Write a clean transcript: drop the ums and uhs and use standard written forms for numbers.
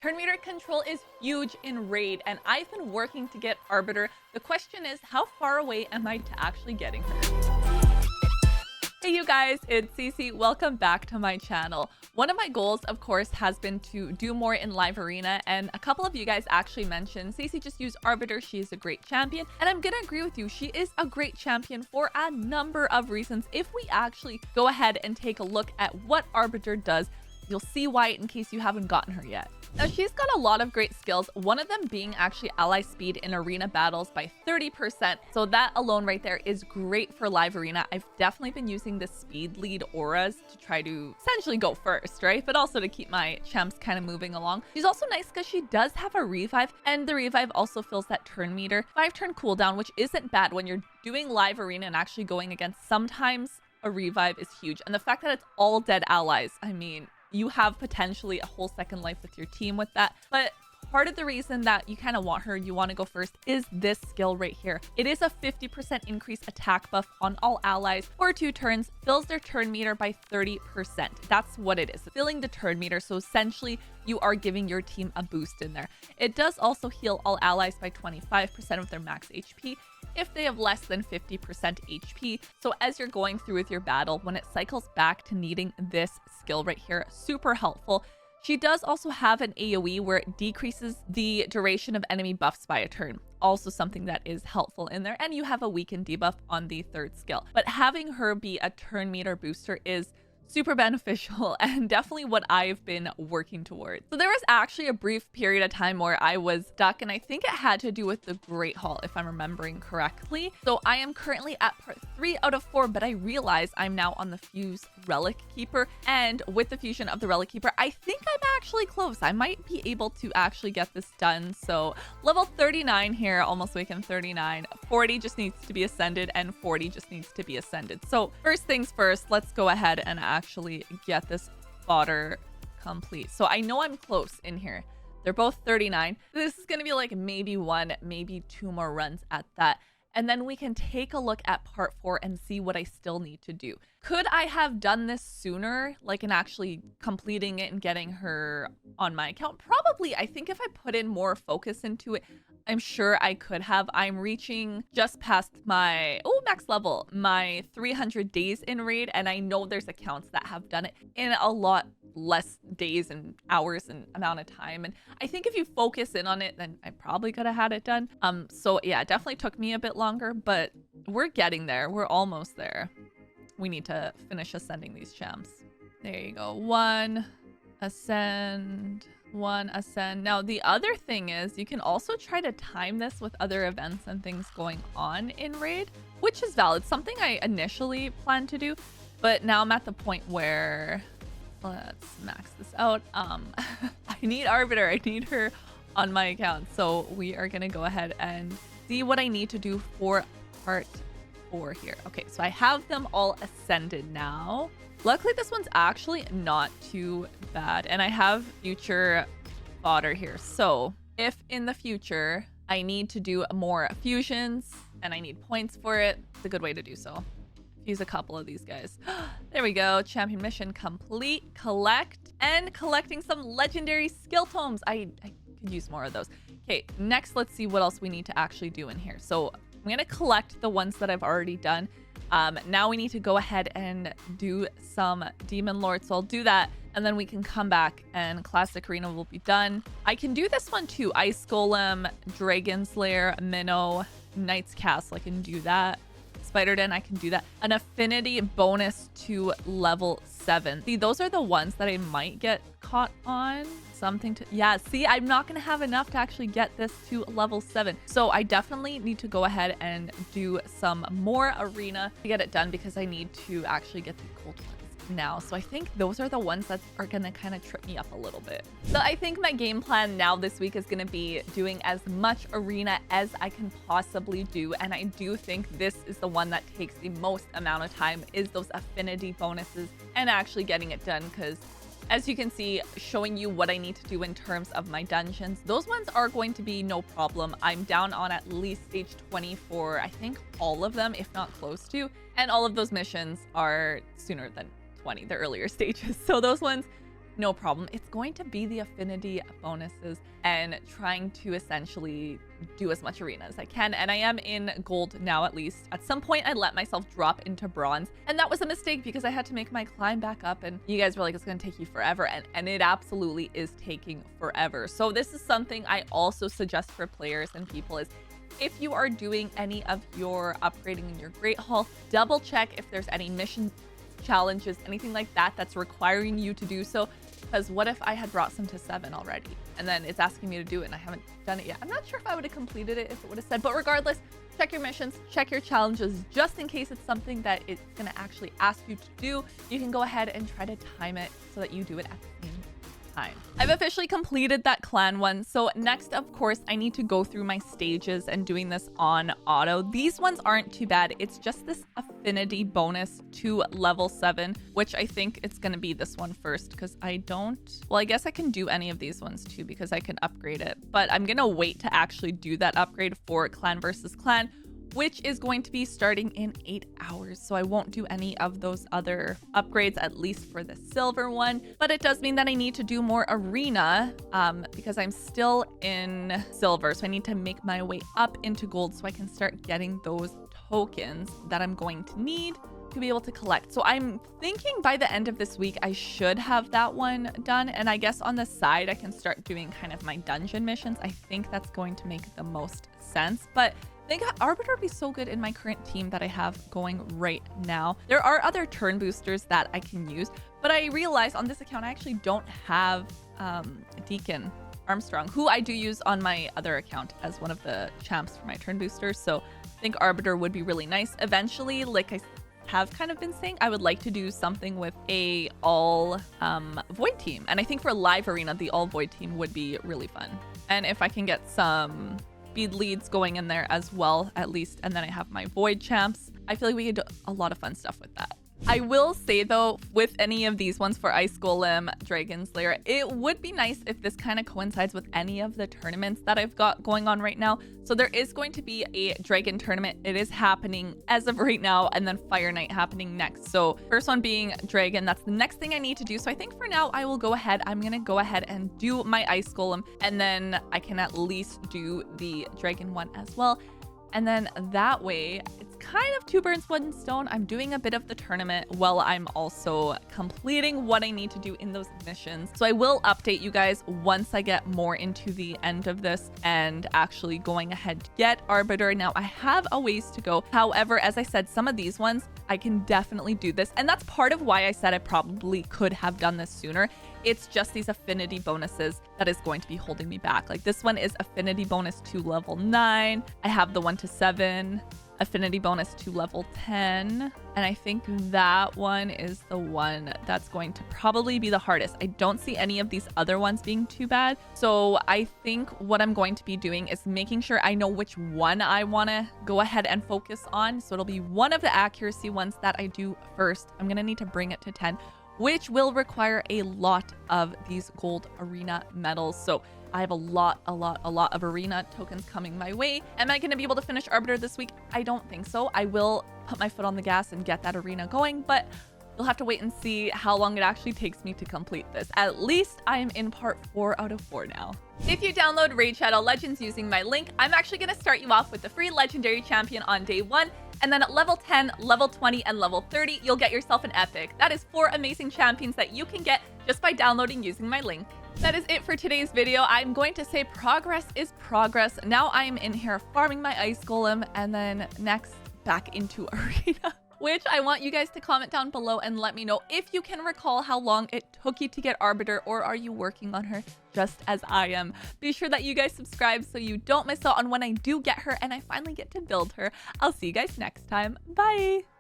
Turn meter control is huge in Raid, and I've been working to get Arbiter. The question is, how far away am I to actually getting her? Hey you guys, it's Cece. Welcome back to my channel. One of my goals, of course, has been to do more in live arena, and a couple of you guys actually mentioned, Cece, just use Arbiter. She is a great champion, and I'm gonna agree with you. She is a great champion for a number of reasons. If we actually go ahead and take a look at what Arbiter does, you'll see why in case you haven't gotten her yet. Now, she's got a lot of great skills, one of them being actually ally speed in arena battles by 30%. So that alone right there is great for live arena. I've definitely been using the speed lead auras to try to essentially go first, right? But also to keep my champs kind of moving along. She's also nice because she does have a revive, and the revive also fills that turn meter. 5-turn cooldown, which isn't bad when you're doing live arena and actually going against. Sometimes a revive is huge. And the fact that it's all dead allies, I mean, you have potentially a whole second life with your team with that. But part of the reason that you kind of want her, you want to go first, is this skill right here. It is a 50% increased attack buff on all allies for 2 turns, fills their turn meter by 30%. That's what it is, filling the turn meter. So essentially, you are giving your team a boost in there. It does also heal all allies by 25% of their max HP if they have less than 50% HP. So as you're going through with your battle, when it cycles back to needing this skill right here, super helpful. She does also have an AoE where it decreases the duration of enemy buffs by a turn. Also something that is helpful in there. And you have a weaken debuff on the 3rd skill. But having her be a turn meter booster is super beneficial and definitely what I've been working towards. So there was actually a brief period of time where I was stuck, and I think it had to do with the Great Hall, if I'm remembering correctly. So I am currently at part 3 out of 4, but I realize I'm now on the Fuse Relic Keeper, and with the fusion of the Relic Keeper, I think I'm actually close. I might be able to actually get this done. So level 39 here, almost weakened 39, 40 just needs to be ascended, and 40 just needs to be ascended. So first things first, let's go ahead and actually get this fodder complete. So I know I'm close in here. They're both 39. This is going to be like maybe 1, maybe 2 more runs at that. And then we can take a look at part 4 and see what I still need to do. Could I have done this sooner, like in actually completing it and getting her on my account? Probably. I think if I put in more focus into it, I'm sure I could have. I'm reaching just past my max level, my 300 days in raid, and I know there's accounts that have done it in a lot less days and hours and amount of time. And I think if you focus in on it, then I probably could have had it done. So yeah, it definitely took me a bit longer, but we're getting there. We're almost there. We need to finish ascending these champs. There you go. 1 ascend. 1 ascend. Now the other thing is you can also try to time this with other events and things going on in raid, which is valid. Something I initially planned to do, but now I'm at the point where let's max this out. I need Arbiter. I need her on my account. So we are gonna go ahead and see what I need to do for part 4 here. Okay, so I have them all ascended now. Luckily, this one's actually not too bad, and I have future fodder here. So if in the future I need to do more fusions and I need points for it, it's a good way to do so. Fuse a couple of these guys. There we go. Champion mission complete. Collect, and collecting some legendary skill tomes. I could use more of those. Okay, next let's see what else we need to actually do in here. So I'm going to collect the ones that I've already done. Now we need to go ahead and do some Demon Lord. So I'll do that, and then we can come back and Classic Arena will be done. I can do this one too. Ice Golem, Dragon Slayer, Minnow, Knight's Castle. I can do that. Spider Den, I can do that. An affinity bonus to level 7. See, those are the ones that I might get caught on. Something to, yeah, see, I'm not going to have enough to actually get this to level 7. So I definitely need to go ahead and do some more arena to get it done, because I need to actually get the cold ones now. So I think those are the ones that are going to kind of trip me up a little bit. So I think my game plan now this week is going to be doing as much arena as I can possibly do. And I do think this is the one that takes the most amount of time, is those affinity bonuses and actually getting it done, because as you can see, showing you what I need to do in terms of my dungeons, those ones are going to be no problem. I'm down on at least stage 20 for, I think, all of them, if not close to. And all of those missions are sooner than 20, the earlier stages. So those ones no problem. It's going to be the affinity bonuses and trying to essentially do as much arena as I can. And I am in gold now, at least. At some point, I let myself drop into bronze. And that was a mistake because I had to make my climb back up. And you guys were like, it's going to take you forever. And it absolutely is taking forever. So this is something I also suggest for players and people is, if you are doing any of your upgrading in your Great Hall, double check if there's any mission challenges, anything like that that's requiring you to do so. Because what if I had brought some to 7 already and then it's asking me to do it and I haven't done it yet? I'm not sure if I would have completed it if it would have said, but regardless, check your missions, check your challenges, just in case it's something that it's going to actually ask you to do. You can go ahead and try to time it so that you do it at the same time. I've officially completed that clan one. So next, of course, I need to go through my stages and doing this on auto. These ones aren't too bad. It's just this affinity bonus to level 7, which I think it's going to be this one first because I don't... Well, I guess I can do any of these ones too because I can upgrade it. But I'm going to wait to actually do that upgrade for clan versus clan, which is going to be starting in 8 hours. So I won't do any of those other upgrades, at least for the silver one. But it does mean that I need to do more arena because I'm still in silver. So I need to make my way up into gold so I can start getting those tokens that I'm going to need to be able to collect. So I'm thinking by the end of this week, I should have that one done. And I guess on the side, I can start doing kind of my dungeon missions. I think that's going to make the most sense. But I think Arbiter would be so good in my current team that I have going right now. There are other turn boosters that I can use, but I realized on this account, I actually don't have Deacon Armstrong, who I do use on my other account as one of the champs for my turn boosters. So I think Arbiter would be really nice. Eventually, like I have kind of been saying, I would like to do something with a all void team. And I think for live arena, the all void team would be really fun. And if I can get some speed leads going in there as well, at least, and then I have my void champs, I feel like we could do a lot of fun stuff with that. I will say though, with any of these ones for Ice Golem, Dragon Slayer, it would be nice if this kind of coincides with any of the tournaments that I've got going on right now. So there is going to be a Dragon tournament. It is happening as of right now, and then Fire Night happening next. So first one being Dragon, that's the next thing I need to do. So I think for now I will go ahead. I'm going to go ahead and do my Ice Golem, and then I can at least do the Dragon one as well. And then that way, it's kind of 2 birds, 1 stone. I'm doing a bit of the tournament while I'm also completing what I need to do in those missions. So I will update you guys once I get more into the end of this and actually going ahead to get Arbiter. Now, I have a ways to go. However, as I said, some of these ones, I can definitely do this. And that's part of why I said I probably could have done this sooner. It's just these affinity bonuses that is going to be holding me back. Like this one is affinity bonus to level 9. I have the 1 to 7, affinity bonus to level 10. And I think that one is the one that's going to probably be the hardest. I don't see any of these other ones being too bad. So I think what I'm going to be doing is making sure I know which one I want to go ahead and focus on. So it'll be one of the accuracy ones that I do first. I'm going to need to bring it to 10, which will require a lot of these gold arena medals. So I have a lot of arena tokens coming my way. Am I going to be able to finish Arbiter this week? I don't think so. I will put my foot on the gas and get that arena going, but you'll have to wait and see how long it actually takes me to complete this. At least I am in part 4 out of 4 now. If you download Raid Shadow Legends using my link, I'm actually going to start you off with the free legendary champion on day 1. And then at level 10, level 20, and level 30, you'll get yourself an epic. That is 4 amazing champions that you can get just by downloading using my link. That is it for today's video. I'm going to say progress is progress. Now I'm in here farming my Ice Golem, and then next back into Arena, which I want you guys to comment down below and let me know if you can recall how long it took you to get Arbiter, or are you working on her just as I am. Be sure that you guys subscribe so you don't miss out on when I do get her and I finally get to build her. I'll see you guys next time. Bye!